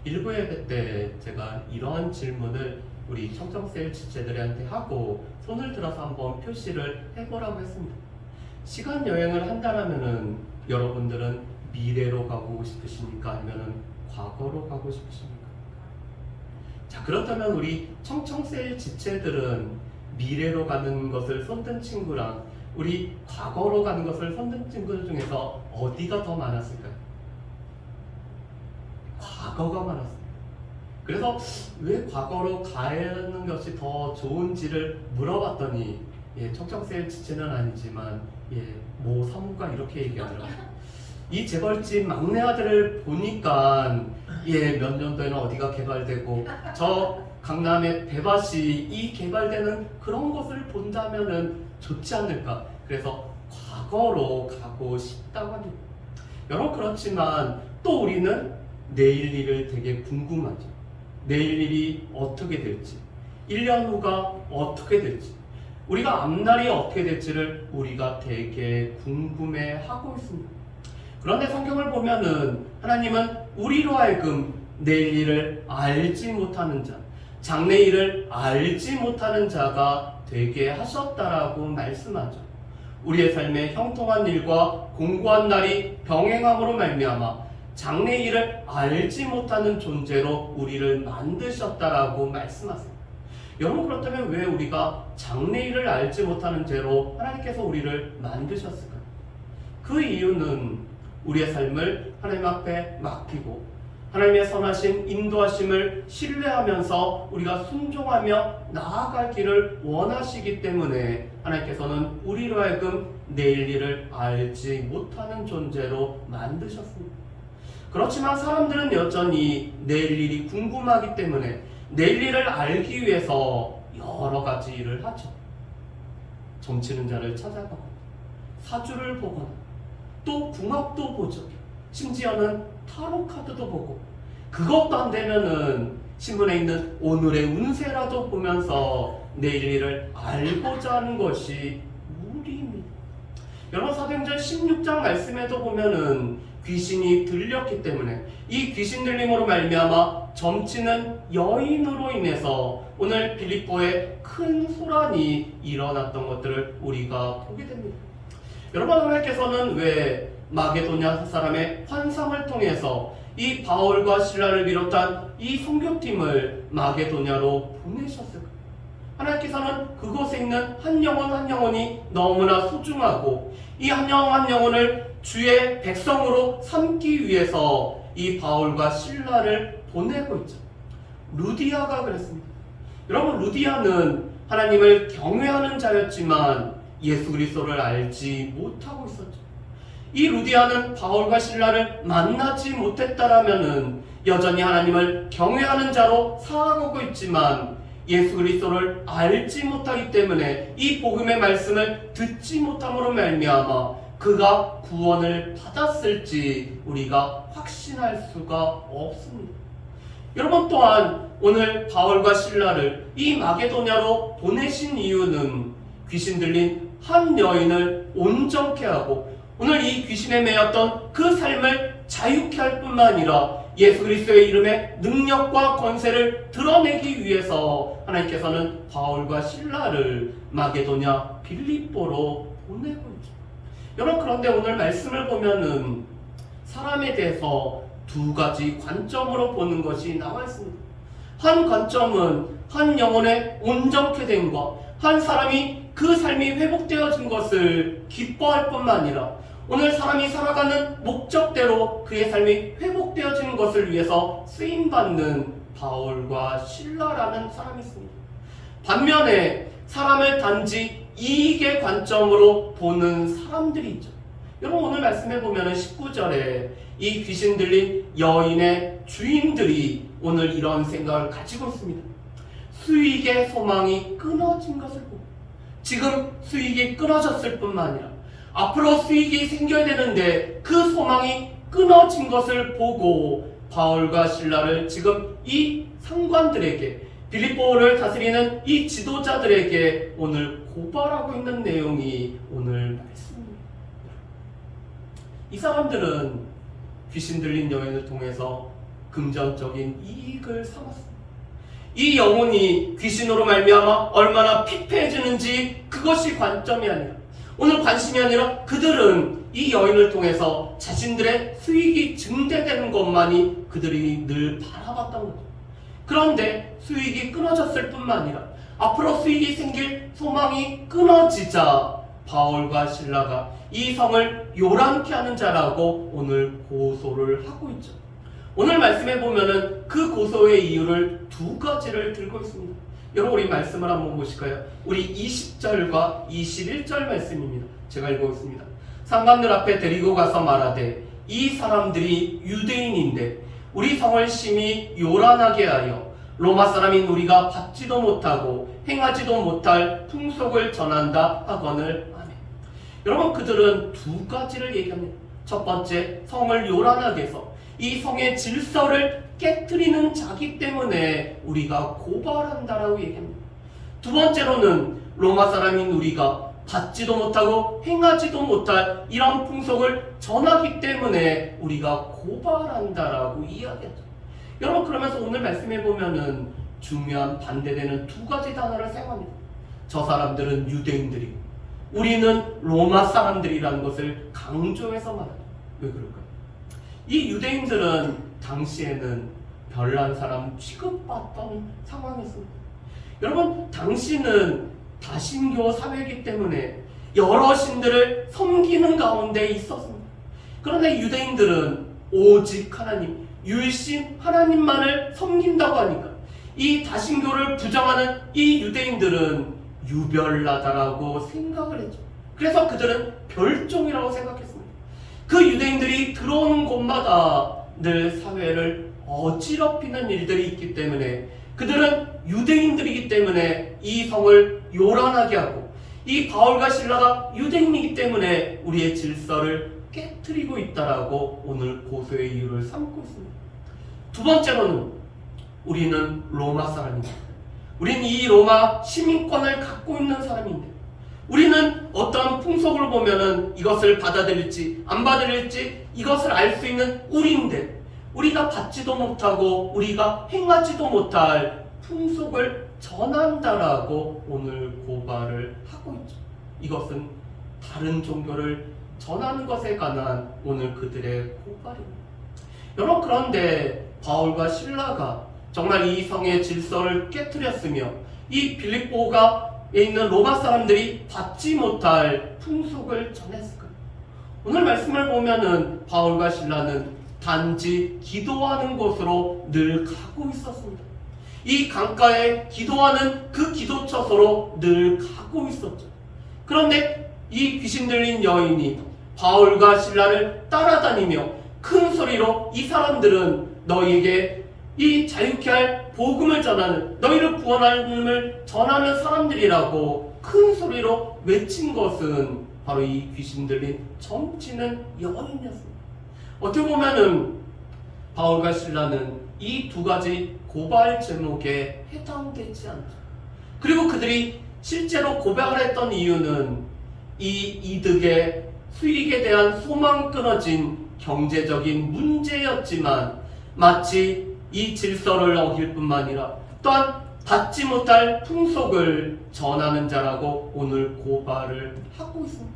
일부 예배 때 제가 이러한 질문을 우리 청청셀 지체들한테 하고 손을 들어서 한번 표시를 해보라고 했습니다. 시간 여행을 한다면은 여러분들은 미래로 가고 싶으십니까? 아니면은 과거로 가고 싶으십니까? 자, 그렇다면 우리 청청셀 지체들은 미래로 가는 것을 손든 친구랑 우리 과거로 가는 것을 손든 친구들 중에서 어디가 더 많았을까요? 과거가 많았습니다. 그래서 왜 과거로 가는 것이 더 좋은지를 물어봤더니 청청셀 지체는 아니지만 모 사무가 이렇게 얘기하더라고요. 이 재벌집 막내 아들을 보니까 몇 년도에는 어디가 개발되고 저 강남의 배밭이 이 개발되는 그런 것을 본다면은 좋지 않을까. 그래서 과거로 가고 싶다고 합니다. 여러분, 그렇지만 또 우리는 내일 일을 되게 궁금하죠. 내일 일이 어떻게 될지, 1년 후가 어떻게 될지, 우리가 앞날이 어떻게 될지를 우리가 되게 궁금해하고 있습니다. 그런데 성경을 보면은 하나님은 우리로 하여금 내일 일을 알지 못하는 자, 장래 일을 알지 못하는 자가 되게 하셨다라고 말씀하죠. 우리의 삶에 형통한 일과 공고한 날이 병행함으로 말미암아 장래 일을 알지 못하는 존재로 우리를 만드셨다라고 말씀하세요. 여러분, 그렇다면 왜 우리가 장래 일을 알지 못하는 죄로 하나님께서 우리를 만드셨을까요? 그 이유는 우리의 삶을 하나님 앞에 맡기고 하나님의 선하신 인도하심을 신뢰하면서 우리가 순종하며 나아갈 길을 원하시기 때문에 하나님께서는 우리로 하여금 내일 일을 알지 못하는 존재로 만드셨습니다. 그렇지만 사람들은 여전히 내일 일이 궁금하기 때문에 내일 일을 알기 위해서 여러 가지 일을 하죠. 점치는 자를 찾아가거나 사주를 보거나 또 궁합도 보죠. 심지어는 타로 카드도 보고, 그것도 안 되면은 신문에 있는 오늘의 운세라도 보면서 내일 일을 알고자 하는 것이 무리입니다. 여러분, 사도행전 16장 말씀에도 보면은 귀신이 들렸기 때문에 이 귀신 들림으로 말미암아 점치는 여인으로 인해서 오늘 빌립보에 큰 소란이 일어났던 것들을 우리가 보게 됩니다. 여러분, 하나님께서는 왜 마게도냐 사람의 환상을 통해서 이 바울과 실라를 비롯한 이 선교팀을 마게도냐로 보내셨을까요? 하나님께서는 그곳에 있는 한 영혼 한 영혼이 너무나 소중하고 이 한 영혼 한 영혼을 주의 백성으로 삼기 위해서 이 바울과 실라를 보내고 있죠. 루디아가 그랬습니다. 여러분, 루디아는 하나님을 경외하는 자였지만 예수 그리스도를 알지 못하고 있었죠. 이 루디아는 바울과 실라를 만나지 못했다라면은 여전히 하나님을 경외하는 자로 살아가고 있지만 예수 그리스도를 알지 못하기 때문에 이 복음의 말씀을 듣지 못함으로 말미암아 그가 구원을 받았을지 우리가 확신할 수가 없습니다. 여러분, 또한 오늘 바울과 실라를 이 마게도냐로 보내신 이유는 귀신 들린 한 여인을 온전케 하고 오늘 이 귀신에 매였던 그 삶을 자유케 할 뿐만 아니라 예수 그리스도의 이름의 능력과 권세를 드러내기 위해서 하나님께서는 바울과 실라를 마게도냐 빌립보로 보내고 있죠. 여러분, 그런데 오늘 말씀을 보면은 사람에 대해서 두 가지 관점으로 보는 것이 나와 있습니다. 한 관점은 한 영혼의 온전케 됨과 한 사람이 그 삶이 회복되어진 것을 기뻐할 뿐만 아니라 오늘 사람이 살아가는 목적대로 그의 삶이 회복되어지는 것을 위해서 쓰임받는 바울과 실라라는 사람이 있습니다. 반면에 사람을 단지 이익의 관점으로 보는 사람들이 있죠. 여러분, 오늘 말씀해 보면 19절에 이 귀신 들린 여인의 주인들이 오늘 이런 생각을 가지고 있습니다. 수익의 소망이 끊어진 것을 보고, 지금 수익이 끊어졌을 뿐만 아니라 앞으로 수익이 생겨야 되는데 그 소망이 끊어진 것을 보고 바울과 실라를 지금 이 상관들에게, 빌립보를 다스리는 이 지도자들에게 오늘 고발하고 있는 내용이 오늘 말씀입니다. 이 사람들은 귀신 들린 여인을 통해서 금전적인 이익을 삼았습니다. 이 영혼이 귀신으로 말미암아 얼마나 피폐해지는지 그것이 관점이 아니라, 오늘 관심이 아니라 그들은 이 여인을 통해서 자신들의 수익이 증대되는 것만이 그들이 늘 바라봤던 거죠. 그런데 수익이 끊어졌을 뿐만 아니라 앞으로 수익이 생길 소망이 끊어지자 바울과 실라가 이 성을 요란케 하는 자라고 오늘 고소를 하고 있죠. 오늘 말씀에 보면은 그 고소의 이유를 두 가지를 들고 있습니다. 여러분, 우리 말씀을 한번 보실까요? 우리 20절과 21절 말씀입니다. 제가 읽어보겠습니다. 상관들 앞에 데리고 가서 말하되, 이 사람들이 유대인인데 우리 성을 심히 요란하게 하여 로마 사람인 우리가 받지도 못하고 행하지도 못할 풍속을 전한다 하거늘 하네. 여러분, 그들은 두 가지를 얘기합니다. 첫 번째, 성을 요란하게 해서 이 성의 질서를 깨트리는 자기 때문에 우리가 고발한다라고 얘기합니다. 두 번째로는 로마 사람인 우리가 받지도 못하고 행하지도 못할 이런 풍속을 전하기 때문에 우리가 고발한다라고 이야기하죠. 여러분, 그러면서 오늘 말씀해 보면은 중요한 반대되는 두 가지 단어를 사용합니다. 저 사람들은 유대인들이고 우리는 로마 사람들이라는 것을 강조해서 말합니다. 왜 그럴까요? 이 유대인들은 당시에는 별난 사람 취급받던 상황이었습니다. 여러분, 당시는 다신교 사회이기 때문에 여러 신들을 섬기는 가운데 있었습니다. 그런데 유대인들은 오직 하나님, 유일신 하나님만을 섬긴다고 하니까 이 다신교를 부정하는 이 유대인들은 유별나다라고 생각을 했죠. 그래서 그들은 별종이라고 생각했습니다. 그 유대인들이 들어오는 곳마다 늘 사회를 어지럽히는 일들이 있기 때문에 그들은 유대인들이기 때문에 이 성을 요란하게 하고, 이 바울과 실라가 유대인이기 때문에 우리의 질서를 깨트리고 있다라고 오늘 고소의 이유를 삼고 있습니다. 두 번째로는 우리는 로마 사람입니다. 우리는 이 로마 시민권을 갖고 있는 사람인데 우리는 어떠한 풍속을 보면은 이것을 받아들일지 안 받아들일지 이것을 알 수 있는 우리인데, 우리가 받지도 못하고 우리가 행하지도 못할 풍속을 전한다라고 오늘 고발을 하고 있죠. 이것은 다른 종교를 전하는 것에 관한 오늘 그들의 고발입니다. 여러분, 그런데 바울과 실라가 정말 이 성의 질서를 깨뜨렸으며 이 빌립보가 있는 로마 사람들이 받지 못할 풍속을 전했을까요? 오늘 말씀을 보면은 바울과 실라는 단지 기도하는 곳으로 늘 가고 있었습니다. 이 강가에 기도하는 그 기도처소로 늘 가고 있었죠. 그런데 이 귀신 들린 여인이 바울과 실라를 따라다니며 큰 소리로 이 사람들은 너희에게 이 자유케 할 복음을 전하는, 너희를 구원하는 전하는 사람들이라고 큰 소리로 외친 것은 바로 이 귀신 들린 점치는 여인이었습니다. 어떻게 보면은 바울과 실라는 이 두 가지 고발 제목에 해당되지 않죠. 그리고 그들이 실제로 고백을 했던 이유는 이 이득의 수익에 대한 소망 끊어진 경제적인 문제였지만 마치 이 질서를 어길 뿐만 아니라 또한 받지 못할 풍속을 전하는 자라고 오늘 고발을 하고 있습니다.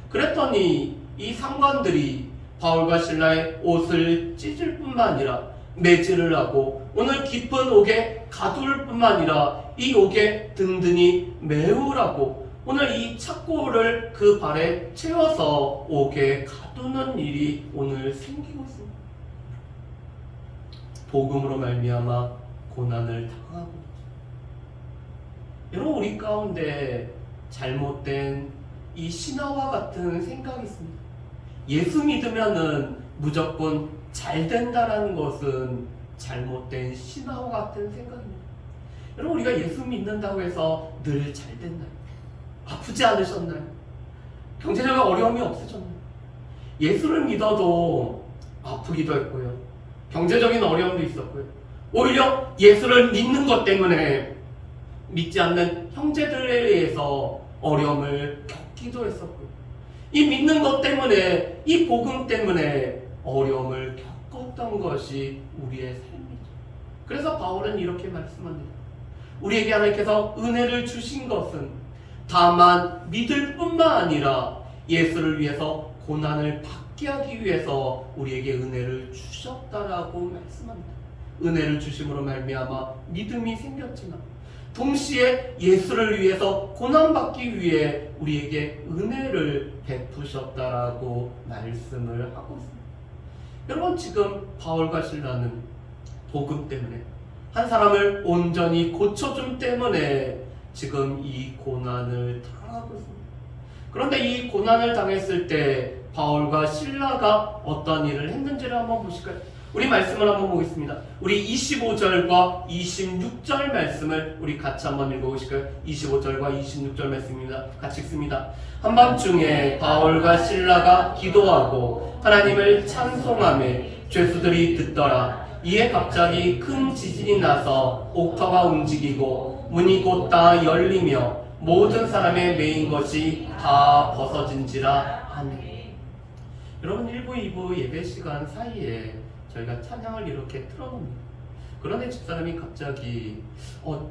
그랬더니 이 상관들이 바울과 실라의 옷을 찢을 뿐만 아니라 매질을 하고 오늘 깊은 옥에 가둘 뿐만 아니라 이 옥에 든든히 메우라고 오늘 이 착고를 그 발에 채워서 옥에 가두는 일이 오늘 생기고 있습니다. 복음으로 말미암아 고난을 당하고 있죠. 여러분, 우리 가운데 잘못된 이 신화와 같은 생각이 있습니다. 예수 믿으면은 무조건 잘 된다라는 것은 잘못된 신화와 같은 생각입니다. 여러분, 우리가 예수 믿는다고 해서 늘 잘 됐나요? 아프지 않으셨나요? 경제적인 어려움이 없으셨나요? 예수를 믿어도 아프기도 했고요. 경제적인 어려움도 있었고요. 오히려 예수를 믿는 것 때문에 믿지 않는 형제들에 의해서 어려움을 겪기도 했었고요. 이 믿는 것 때문에, 이 복음 때문에 어려움을 겪었던 주셨던 것이 우리의 삶이죠. 그래서 바울은 이렇게 말씀합니다. 우리에게 하나님께서 은혜를 주신 것은 다만 믿을 뿐만 아니라 예수를 위해서 고난을 받게 하기 위해서 우리에게 은혜를 주셨다라고 말씀합니다. 은혜를 주심으로 말미암아 믿음이 생겼지만 동시에 예수를 위해서 고난받기 위해 우리에게 은혜를 베푸셨다라고 말씀을 하고 있습니다. 여러분, 지금 바울과 실라는 복음 때문에 한 사람을 온전히 고쳐줌 때문에 지금 이 고난을 당하고 있습니다. 그런데 이 고난을 당했을 때 바울과 실라가 어떤 일을 했는지를 한번 보실까요? 우리 말씀을 한번 보겠습니다. 우리 25절과 26절 말씀을 우리 같이 한번 읽어보실까요? 25절과 26절 말씀입니다. 같이 읽습니다. 한밤중에 바울과 실라가 기도하고 하나님을 찬송하며 죄수들이 듣더라. 이에 갑자기 큰 지진이 나서 옥터가 움직이고 문이 곧 다 열리며 모든 사람의 메인 것이 다 벗어진지라. 아멘. 여러분, 1부, 2부 예배 시간 사이에 저희가 찬양을 이렇게 틀어놓습니다. 그런데 집사람이 갑자기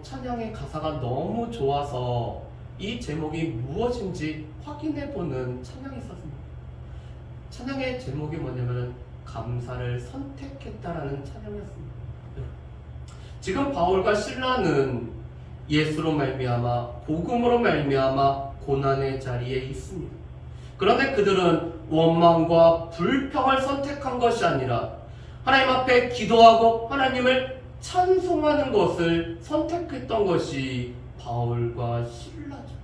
찬양의 가사가 너무 좋아서 이 제목이 무엇인지 확인해보는 찬양이 있었습니다. 찬양의 제목이 뭐냐면 감사를 선택했다라는 찬양이었습니다. 지금 바울과 실라는 예수로 말미암아 복음으로 말미암아 고난의 자리에 있습니다. 그런데 그들은 원망과 불평을 선택한 것이 아니라 하나님 앞에 기도하고 하나님을 찬송하는 것을 선택했던 것이 바울과 실라죠.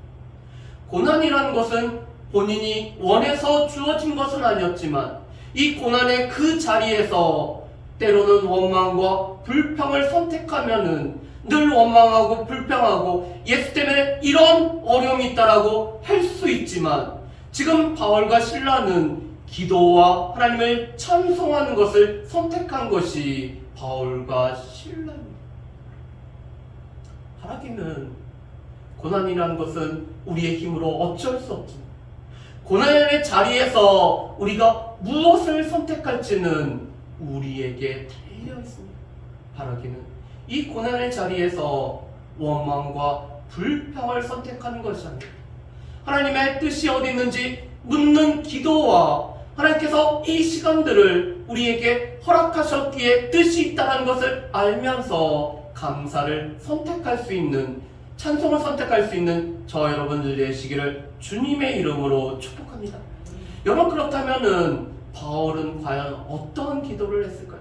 고난이라는 것은 본인이 원해서 주어진 것은 아니었지만 이 고난의 그 자리에서 때로는 원망과 불평을 선택하면은 늘 원망하고 불평하고 예수 때문에 이런 어려움이 있다라고 할 수 있지만 지금 바울과 실라는 기도와 하나님을 찬송하는 것을 선택한 것이 바울과 실라입니다. 하나님은 고난이라는 것은 우리의 힘으로 어쩔 수 없지만 고난의 자리에서 우리가 무엇을 선택할지는 우리에게 달려 있습니다. 바라기는 이 고난의 자리에서 원망과 불평을 선택하는 것이 아니라 하나님의 뜻이 어디 있는지 묻는 기도와 하나님께서 이 시간들을 우리에게 허락하셨기에 뜻이 있다는 것을 알면서 감사를 선택할 수 있는, 찬송을 선택할 수 있는 저 여러분들 되시기를 주님의 이름으로 축복합니다. 여러분, 그렇다면은 바울은 과연 어떤 기도를 했을까요?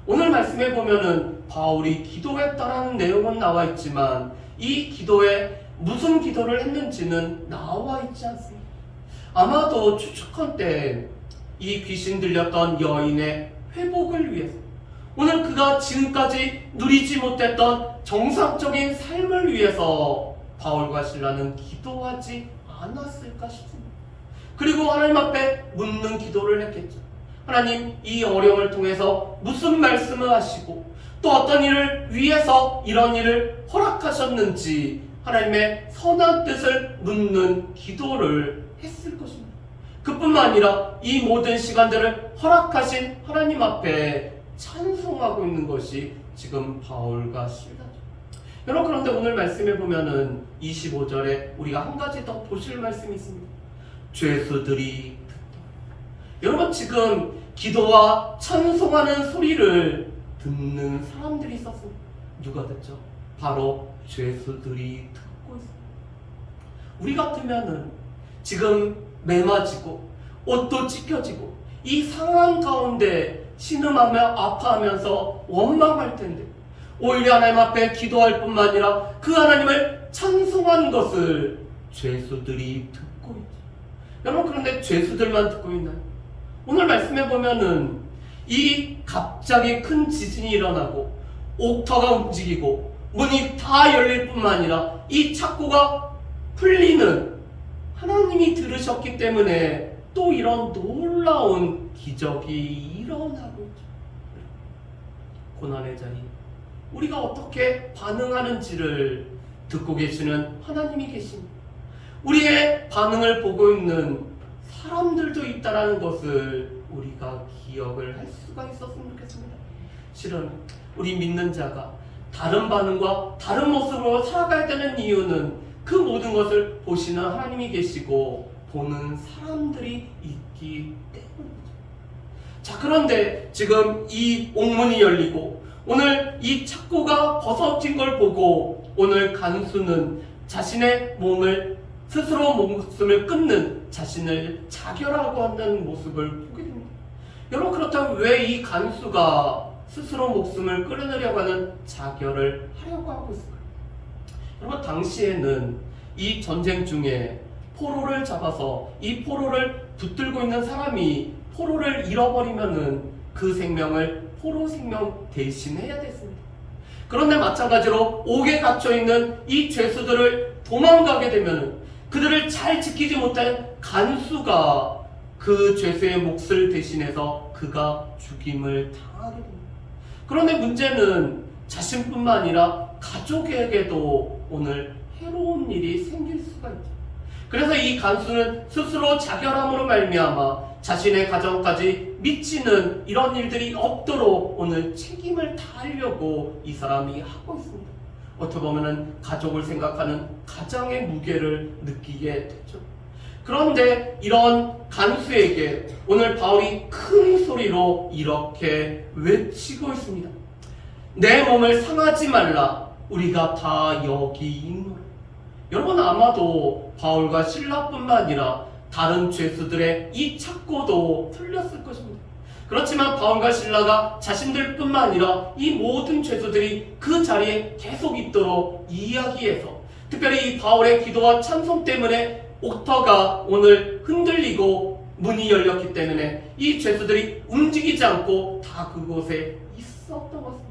오늘 말씀에 보면은 바울이 기도했다는 내용은 나와 있지만 이 기도에 무슨 기도를 했는지는 나와 있지 않습니다. 아마도 추측컨대 이 귀신 들렸던 여인의 회복을 위해서, 오늘 그가 지금까지 누리지 못했던 정상적인 삶을 위해서 바울과 실라는 기도하지 않았을까 싶습니다. 그리고 하나님 앞에 묻는 기도를 했겠죠. 하나님, 이 어려움을 통해서 무슨 말씀을 하시고 또 어떤 일을 위해서 이런 일을 허락하셨는지 하나님의 선한 뜻을 묻는 기도를 했을 것입니다. 그뿐만 아니라 이 모든 시간들을 허락하신 하나님 앞에 찬송하고 있는 것이 지금 바울과 실라죠. 여러분, 그런데 오늘 말씀에 보면은 25절에 우리가 한 가지 더 보실 말씀이 있습니다. 죄수들이 듣더라. 여러분, 지금 기도와 찬송하는 소리를 듣는 사람들이 있었습니다. 누가 듣죠? 바로 죄수들이 듣고 있습니다. 우리 같으면은 지금 매맞이고 옷도 찢겨지고 이 상황 가운데 신음하며 아파하면서 원망할 텐데 오히려 하나님 앞에 기도할 뿐만 아니라 그 하나님을 찬송하는 것을 죄수들이 듣고 있죠. 여러분, 그런데 죄수들만 듣고 있나요? 오늘 말씀해 보면은 이 갑자기 큰 지진이 일어나고 옥터가 움직이고 문이 다 열릴 뿐만 아니라 이 착고가 풀리는 하나님이 들으셨기 때문에 또 이런 놀라운 기적이 일어나고 있죠. 고난의 자리, 우리가 어떻게 반응하는지를 듣고 계시는 하나님이 계십니다. 우리의 반응을 보고 있는 사람들도 있다는 것을 우리가 우리가 기억을 할 수가 있었으면 좋겠습니다. 실은 우리 믿는 자가 다른 반응과 다른 모습으로 살아가야 되는 이유는 그 모든 것을 보시는 하나님이 계시고 보는 사람들이 있기 때문이죠. 자, 그런데 지금 이 옥문이 열리고 오늘 이 착고가 벗어진 걸 보고 오늘 간수는 자신의 몸을 스스로 목숨을 끊는 자신을 자결하고 하는 모습을 보게 됩니다. 여러분, 그렇다면 왜 이 간수가 스스로 목숨을 끊으려고 하는 자결을 하려고 하고 있을까요? 여러분, 당시에는 이 전쟁 중에 포로를 잡아서 이 포로를 붙들고 있는 사람이 포로를 잃어버리면은 그 생명을 포로 생명 대신해야 됐습니다. 그런데 마찬가지로 옥에 갇혀있는 이 죄수들을 도망가게 되면은 그들을 잘 지키지 못한 간수가 그 죄수의 몫을 대신해서 그가 죽임을 당하게 됩니다. 그런데 문제는 자신뿐만 아니라 가족에게도 오늘 해로운 일이 생길 수가 있죠. 그래서 이 간수는 스스로 자결함으로 말미암아 자신의 가정까지 미치는 이런 일들이 없도록 오늘 책임을 다하려고 이 사람이 하고 있습니다. 어떻게 보면 가족을 생각하는 가장의 무게를 느끼게 됐죠. 그런데 이런 간수에게 오늘 바울이 큰 소리로 이렇게 외치고 있습니다. 내 몸을 상하지 말라. 우리가 다 여기 있노라. 여러분, 아마도 바울과 실라뿐만 아니라 다른 죄수들의 이 착고도 틀렸을 것입니다. 그렇지만 바울과 실라가 자신들뿐만 아니라 이 모든 죄수들이 그 자리에 계속 있도록 이야기해서, 특별히 이 바울의 기도와 찬송 때문에 옥터가 오늘 흔들리고 문이 열렸기 때문에 이 죄수들이 움직이지 않고 다 그곳에 있었던 것입니다.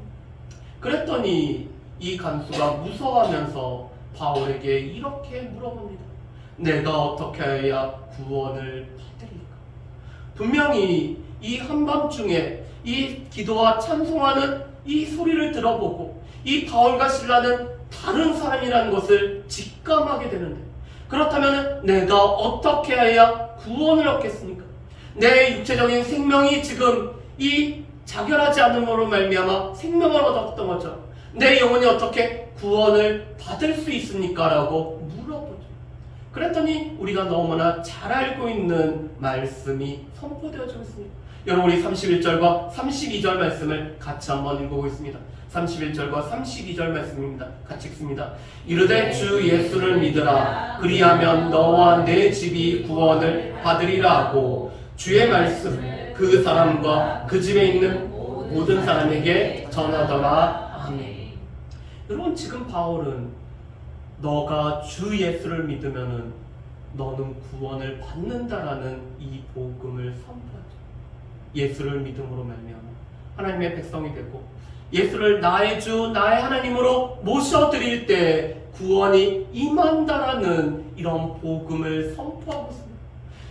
그랬더니 이 간수가 무서워하면서 바울에게 이렇게 물어봅니다. 내가 어떻게 해야 구원을 받으리까? 분명히 이 한밤중에 이 기도와 찬송하는 이 소리를 들어보고 이 바울과 실라는 다른 사람이라는 것을 직감하게 되는데, 그렇다면 내가 어떻게 해야 구원을 얻겠습니까? 내 육체적인 생명이 지금 이 자결하지 않음으로 말미암아 생명을 얻었던 거죠. 내 영혼이 어떻게 구원을 받을 수 있습니까? 라고 물어보죠. 그랬더니 우리가 너무나 잘 알고 있는 말씀이 선포되어지고 있습니다. 여러분, 우리 31절과 32절 말씀을 같이 한번 읽어보겠습니다. 31절과 32절 말씀입니다. 같이 읽습니다. 이르되 주 예수를 믿으라. 그리하면 너와 내 집이 구원을 받으리라 하고 주의 말씀 그 사람과 그 집에 있는 모든 사람에게 전하더라. 아멘. 여러분, 지금 바울은 너가 주 예수를 믿으면은 너는 구원을 받는다라는 이 복음을 선포하죠. 예수를 믿음으로 말미암아 하나님의 백성이 되고 예수를 나의 주 나의 하나님으로 모셔드릴 때 구원이 임한다라는 이런 복음을 선포하고 있습니다.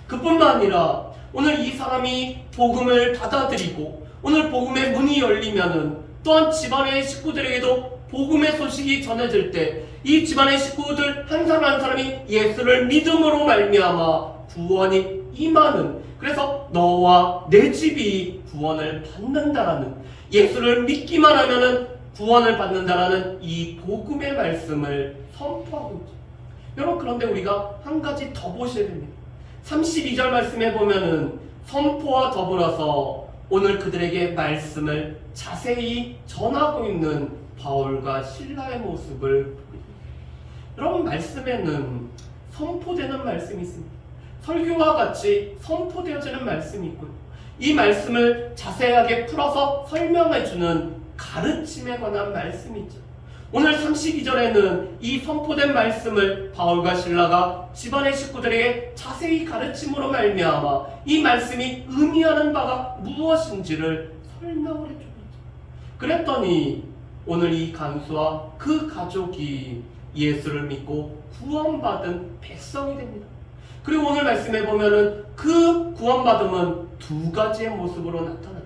그뿐만 아니라 오늘 이 사람이 복음을 받아들이고 오늘 복음의 문이 열리면은 또한 집안의 식구들에게도 복음의 소식이 전해질 때 이 집안의 식구들 한 사람 한 사람이 예수를 믿음으로 말미암아 구원이 임하는, 그래서 너와 내 집이 구원을 받는다라는, 예수를 믿기만 하면은 구원을 받는다라는 이 복음의 말씀을 선포하고 있죠. 여러분, 그런데 우리가 한 가지 더 보셔야 됩니다. 32절 말씀에 보면은 선포와 더불어서 오늘 그들에게 말씀을 자세히 전하고 있는 바울과 실라의 모습을 보게 됩니다. 여러분, 말씀에는 선포되는 말씀이 있습니다. 설교와 같이 선포되어지는 말씀이 있고요. 이 말씀을 자세하게 풀어서 설명해주는 가르침에 관한 말씀이 있죠. 오늘 32절에는 이 선포된 말씀을 바울과 실라가 집안의 식구들에게 자세히 가르침으로 말미암아 이 말씀이 의미하는 바가 무엇인지를 설명을 해주고 있죠. 그랬더니 오늘 이 간수와 그 가족이 예수를 믿고 구원받은 백성이 됩니다. 그리고 오늘 말씀에 보면은 그 구원받음은 두 가지의 모습으로 나타나요.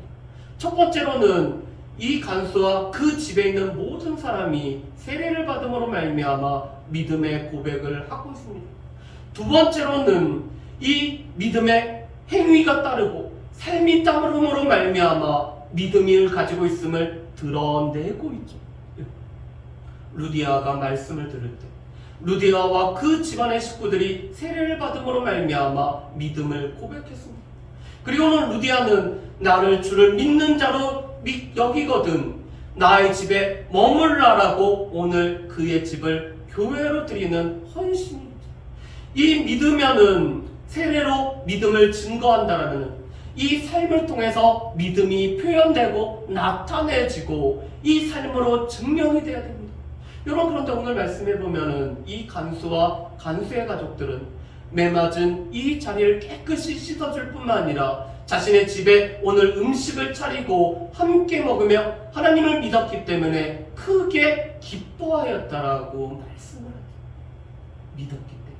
첫 번째로는 이 간수와 그 집에 있는 모든 사람이 세례를 받음으로 말미암아 믿음의 고백을 하고 있습니다. 두 번째로는 이 믿음의 행위가 따르고 삶이 땀으로 말미암아 믿음을 가지고 있음을 드러내고 있죠. 루디아가 말씀을 들을 때 루디아와 그 집안의 식구들이 세례를 받음으로 말미암아 믿음을 고백했습니다. 그리고는 루디아는 나를 주를 믿는 자로 여기거든 나의 집에 머물라라고 오늘 그의 집을 교회로 드리는 헌신입니다. 이 믿으면은 세례로 믿음을 증거한다라는 이 삶을 통해서 믿음이 표현되고 나타내지고 이 삶으로 증명이 돼야 됩니다. 여러분, 그런데 오늘 말씀해 보면은 이 간수와 간수의 가족들은 매맞은 이 자리를 깨끗이 씻어줄 뿐만 아니라 자신의 집에 오늘 음식을 차리고 함께 먹으며 하나님을 믿었기 때문에 크게 기뻐하였다라고 말씀을 하죠. 믿었기 때문에.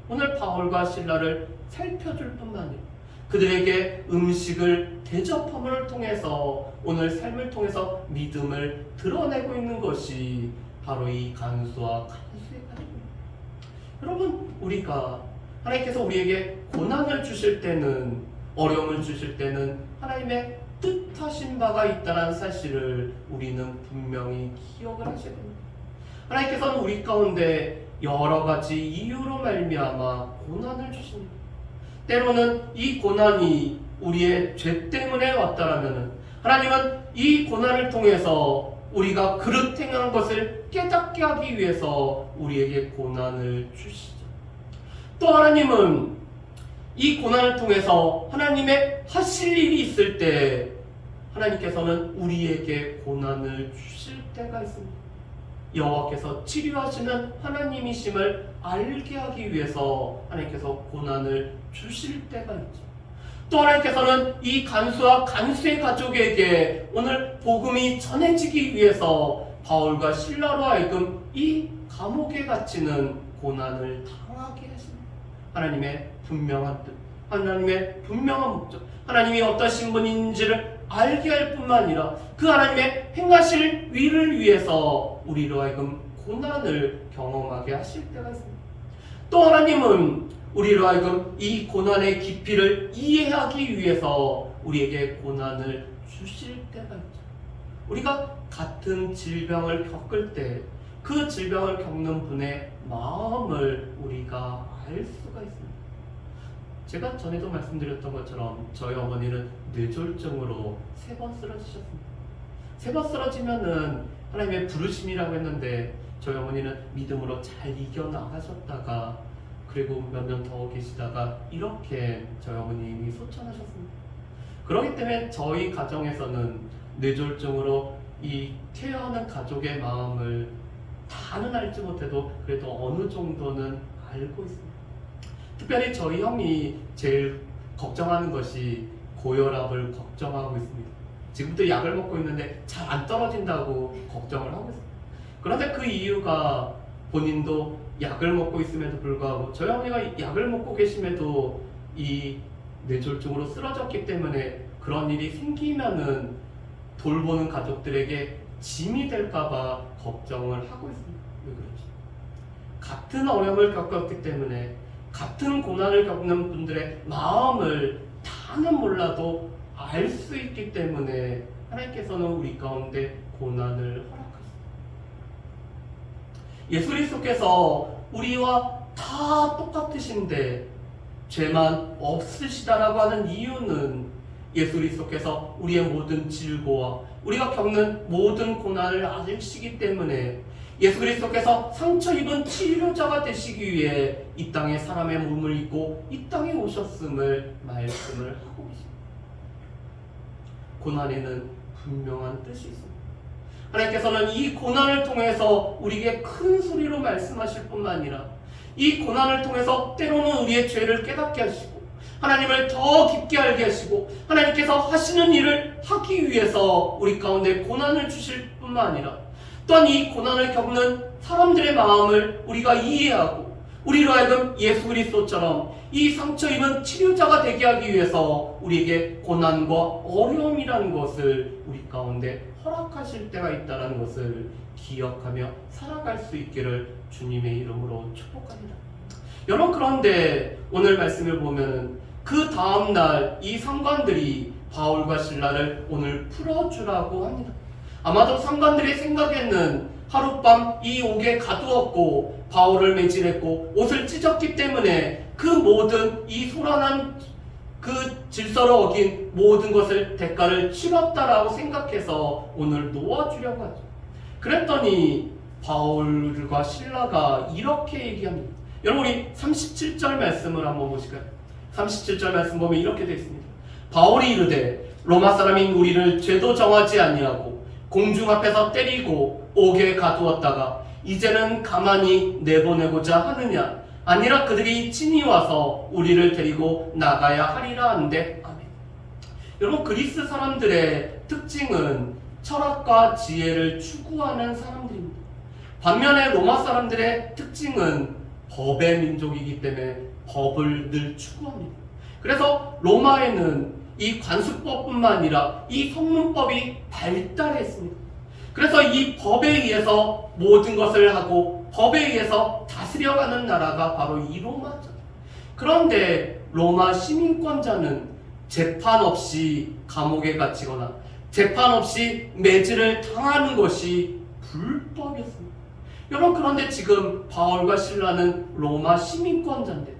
오늘 바울과 실라를 살펴줄 뿐만 아니라 그들에게 음식을 대접함을 통해서 오늘 삶을 통해서 믿음을 드러내고 있는 것이 바로 이 간수와 간수의 가족입니다. 여러분, 우리가 하나님께서 우리에게 고난을 주실 때는, 어려움을 주실 때는 하나님의 뜻하신 바가 있다는 사실을 우리는 분명히 기억을 하셔야 됩니다. 하나님께서는 우리 가운데 여러 가지 이유로 말미암아 고난을 주십니다. 때로는 이 고난이 우리의 죄 때문에 왔다라면 하나님은 이 고난을 통해서 우리가 그릇 행한 것을 깨닫게 하기 위해서 우리에게 고난을 주시죠. 또 하나님은 이 고난을 통해서 하나님의 하실 일이 있을 때 하나님께서는 우리에게 고난을 주실 때가 있습니다. 여호와께서 치료하시는 하나님이심을 알게 하기 위해서 하나님께서 고난을 주실 때가 있죠. 또 하나님께서는 이 간수와 간수의 가족에게 오늘 복음이 전해지기 위해서 바울과 실라로 하여금 이 감옥에 갇히는 고난을 당하게 하십니다. 하나님의 분명한 뜻, 하나님의 분명한 목적, 하나님이 어떠신 분인지를 알게 할 뿐만 아니라 그 하나님의 행하실 위를 위해서 우리로 하여금 고난을 경험하게 하실 때가 있습니다. 또 하나님은 우리로 하여금 이 고난의 깊이를 이해하기 위해서 우리에게 고난을 주실 때가 있죠. 우리가 같은 질병을 겪을 때 그 질병을 겪는 분의 마음을 우리가 알 수가 있습니다. 제가 전에도 말씀드렸던 것처럼 저희 어머니는 뇌졸중으로 3번 쓰러지셨습니다. 3번 쓰러지면은 하나님의 부르심이라고 했는데 저희 어머니는 믿음으로 잘 이겨나가셨다가 그리고 몇 년 더 계시다가 이렇게 저희 어머님이 소천하셨습니다. 그렇기 때문에 저희 가정에서는 뇌졸중으로 이 케어하는 가족의 마음을 다는 알지 못해도 그래도 어느 정도는 알고 있습니다. 특별히 저희 형이 제일 걱정하는 것이 고혈압을 걱정하고 있습니다. 지금도 약을 먹고 있는데 잘 안 떨어진다고 걱정을 하고 있습니다. 그런데 그 이유가 본인도 약을 먹고 있음에도 불구하고 저희 어머니가 약을 먹고 계심에도 이 뇌졸중으로 쓰러졌기 때문에 그런 일이 생기면은 돌보는 가족들에게 짐이 될까봐 걱정을 하고 있습니다. 왜 그렇지? 같은 어려움을 겪었기 때문에 같은 고난을 겪는 분들의 마음을 다는 몰라도 알 수 있기 때문에 하나님께서는 우리 가운데 고난을 허락하십니다. 예수 그리스도께서 우리와 다 똑같으신데 죄만 없으시다라고 하는 이유는 예수 그리스도께서 우리의 모든 질고와 우리가 겪는 모든 고난을 아시기 때문에 예수 그리스도께서 상처 입은 치료자가 되시기 위해 이 땅에 사람의 몸을 입고 이 땅에 오셨음을 말씀을 하고 계십니다. 고난에는 분명한 뜻이 있습니다. 하나님께서는 이 고난을 통해서 우리에게 큰 소리로 말씀하실 뿐만 아니라 이 고난을 통해서 때로는 우리의 죄를 깨닫게 하시고 하나님을 더 깊게 알게 하시고 하나님께서 하시는 일을 하기 위해서 우리 가운데 고난을 주실 뿐만 아니라 또한 이 고난을 겪는 사람들의 마음을 우리가 이해하고 우리로 하여금 예수 그리스도처럼 이 상처 입은 치료자가 되게 하기 위해서 우리에게 고난과 어려움이라는 것을 우리 가운데 허락하실 때가 있다는 것을 기억하며 살아갈 수 있기를 주님의 이름으로 축복합니다. 여러분, 그런데 오늘 말씀을 보면 그 다음날 이 상관들이 바울과 신라를 오늘 풀어주라고 합니다. 아마도 상관들의 생각에는 하룻밤 이 옥에 가두었고 바울을 매질했고 옷을 찢었기 때문에 그 모든 이 소란한 그 질서를 어긴 모든 것을 대가를 치렀다라고 생각해서 오늘 놓아주려고 하죠. 그랬더니 바울과 신라가 이렇게 얘기합니다. 여러분 우리 37절 말씀을 한번 보실까요? 37절 말씀 보면 이렇게 되어 있습니다. 바울이 이르되 로마 사람인 우리를 죄도 정하지 아니하고 공중 앞에서 때리고 옥에 가두었다가 이제는 가만히 내보내고자 하느냐? 아니라 그들이 친히 와서 우리를 데리고 나가야 하리라 한데 아멘. 여러분 그리스 사람들의 특징은 철학과 지혜를 추구하는 사람들입니다. 반면에 로마 사람들의 특징은 법의 민족이기 때문에 법을 늘 추구합니다. 그래서 로마에는 이 관습법뿐만 아니라 이 성문법이 발달했습니다. 그래서 이 법에 의해서 모든 것을 하고 법에 의해서 다스려가는 나라가 바로 이 로마죠. 그런데 로마 시민권자는 재판 없이 감옥에 갇히거나 재판 없이 매질을 당하는 것이 불법이었습니다. 여러분 그런데 지금 바울과 신라는 로마 시민권자인데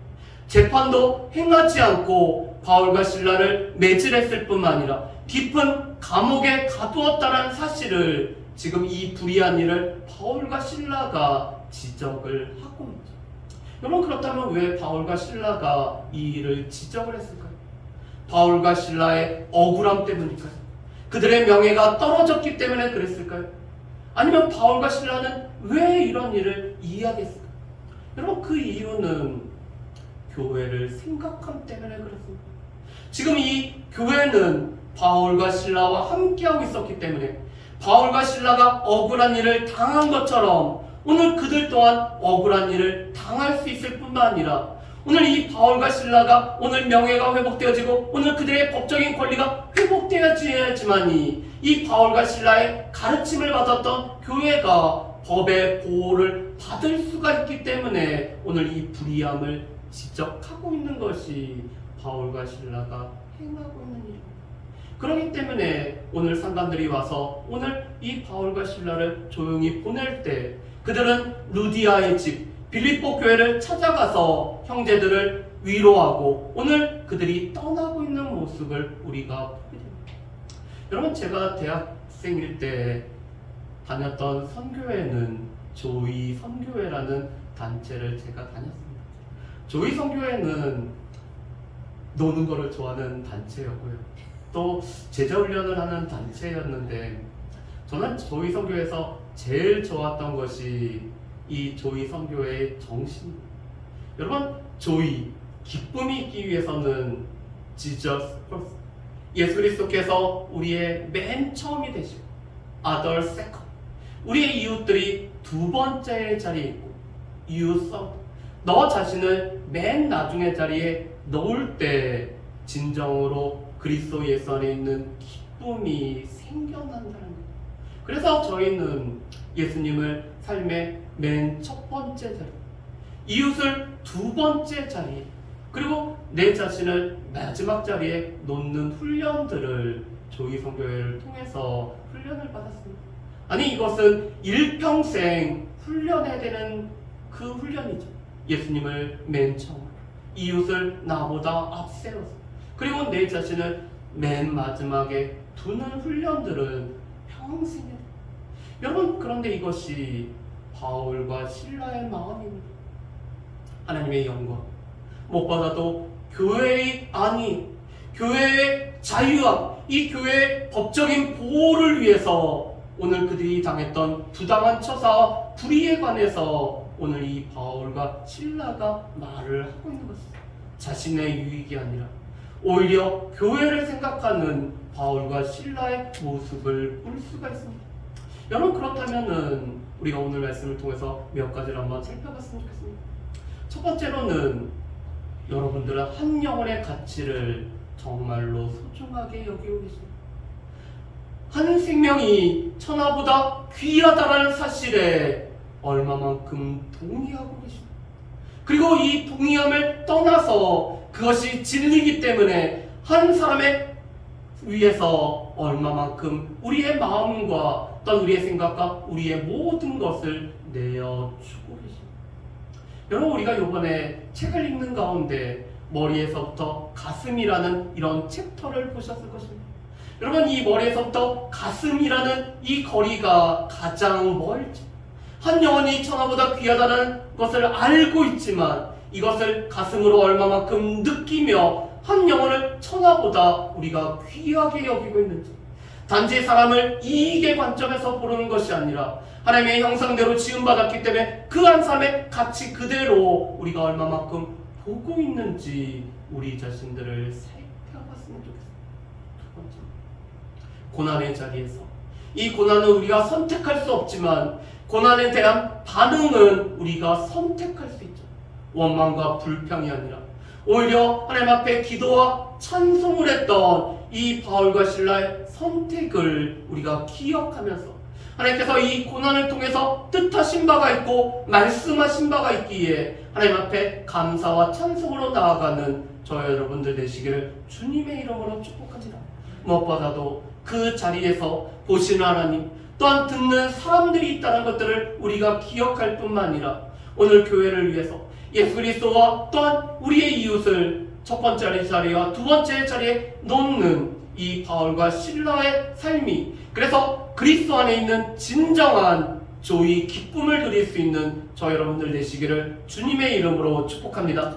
재판도 행하지 않고 바울과 신라를 매질했을 뿐만 아니라 깊은 감옥에 가두었다는 사실을 지금 이 불의한 일을 바울과 신라가 지적을 하고 있죠. 여러분 그렇다면 왜 바울과 신라가 이 일을 지적을 했을까요? 바울과 신라의 억울함 때문일까요? 그들의 명예가 떨어졌기 때문에 그랬을까요? 아니면 바울과 신라는 왜 이런 일을 이해하겠을까요? 여러분 그 이유는 교회를 생각함 때문에 그렇습니다. 지금 이 교회는 바울과 신라와 함께하고 있었기 때문에 바울과 신라가 억울한 일을 당한 것처럼 오늘 그들 또한 억울한 일을 당할 수 있을 뿐만 아니라 오늘 이 바울과 신라가 오늘 명예가 회복되어지고 오늘 그들의 법적인 권리가 회복되어야지만이 이 바울과 신라의 가르침을 받았던 교회가 법의 보호를 받을 수가 있기 때문에 오늘 이 불의함을 지적하고 있는 것이 바울과 신라가 행하고 있는 일입니다. 그렇기 때문에 오늘 상관들이 와서 오늘 이 바울과 신라를 조용히 보낼 때 그들은 루디아의 집 빌립보 교회를 찾아가서 형제들을 위로하고 오늘 그들이 떠나고 있는 모습을 우리가 보게 됩니다. 여러분 제가 대학생일 때 다녔던 선교회는 조이 선교회라는 단체를 제가 다녔습니다. 조이 선교회는 노는 거를 좋아하는 단체였고요. 또 제자훈련을 하는 단체였는데 저는 조이 선교회에서 제일 좋았던 것이 이 조이 선교회의 정신입니다. 여러분 조이 기쁨이 있기 위해서는 Jesus first 예수 그리스도께서 우리의 맨 처음이 되시고 other second 우리의 이웃들이 두 번째 자리에 있고 you third 너 자신을 맨 나중의 자리에 놓을 때 진정으로 그리스도 예수 안에 있는 기쁨이 생겨난다는 거예요. 그래서 저희는 예수님을 삶의 맨 첫 번째 자리, 이웃을 두 번째 자리, 그리고 내 자신을 마지막 자리에 놓는 훈련들을 조이 선교회를 통해서 훈련을 받았습니다. 아니 이것은 일평생 훈련해야 되는 그 훈련이죠. 예수님을 맨 처음, 이웃을 나보다 앞세워서, 그리고 내 자신을 맨 마지막에 두는 훈련들은 평생에. 여러분 그런데 이것이 바울과 신라의 마음입니다. 하나님의 영광 무엇보다도 교회의 안위, 교회의 자유함, 이 교회의 법적인 보호를 위해서 오늘 그들이 당했던 부당한 처사와 불의에 관해서 오늘 이 바울과 신라가 말을 하고 있는 것입니다. 자신의 유익이 아니라 오히려 교회를 생각하는 바울과 신라의 모습을 볼 수가 있습니다. 여러분 그렇다면은 우리가 오늘 말씀을 통해서 몇 가지를 한번 살펴봤으면 좋겠습니다. 첫 번째로는 여러분들은 한 영혼의 가치를 정말로 소중하게 여기고 계십니다. 한 생명이 천하보다 귀하다는 사실에 얼마만큼 동의하고 계십니다. 그리고 이 동의함을 떠나서 그것이 진리이기 때문에 한 사람의 위해서 얼마만큼 우리의 마음과 또한 우리의 생각과 우리의 모든 것을 내어주고 계십니다. 여러분, 우리가 이번에 책을 읽는 가운데 머리에서부터 가슴이라는 이런 챕터를 보셨을 것입니다. 여러분, 이 머리에서부터 가슴이라는 이 거리가 가장 멀죠. 한 영혼이 천하보다 귀하다는 것을 알고 있지만 이것을 가슴으로 얼마만큼 느끼며 한 영혼을 천하보다 우리가 귀하게 여기고 있는지, 단지 사람을 이익의 관점에서 보는 것이 아니라 하나님의 형상대로 지음받았기 때문에 그 한 사람의 가치 그대로 우리가 얼마만큼 보고 있는지 우리 자신들을 살펴봤으면 좋겠습니다. 두 번째, 고난의 자리에서 이 고난은 우리가 선택할 수 없지만 고난에 대한 반응은 우리가 선택할 수 있죠. 원망과 불평이 아니라 오히려 하나님 앞에 기도와 찬송을 했던 이 바울과 실라의 선택을 우리가 기억하면서 하나님께서 이 고난을 통해서 뜻하신 바가 있고 말씀하신 바가 있기에 하나님 앞에 감사와 찬송으로 나아가는 저와 여러분들 되시기를 주님의 이름으로 축복합니다. 무엇보다도 그 자리에서 보시는 하나님, 또한 듣는 사람들이 있다는 것들을 우리가 기억할 뿐만 아니라 오늘 교회를 위해서 예수 그리스도와 또한 우리의 이웃을 첫 번째 자리와 두 번째 자리에 놓는 이 바울과 실라의 삶이, 그래서 그리스도 안에 있는 진정한 조의 기쁨을 드릴 수 있는 저 여러분들 되시기를 주님의 이름으로 축복합니다.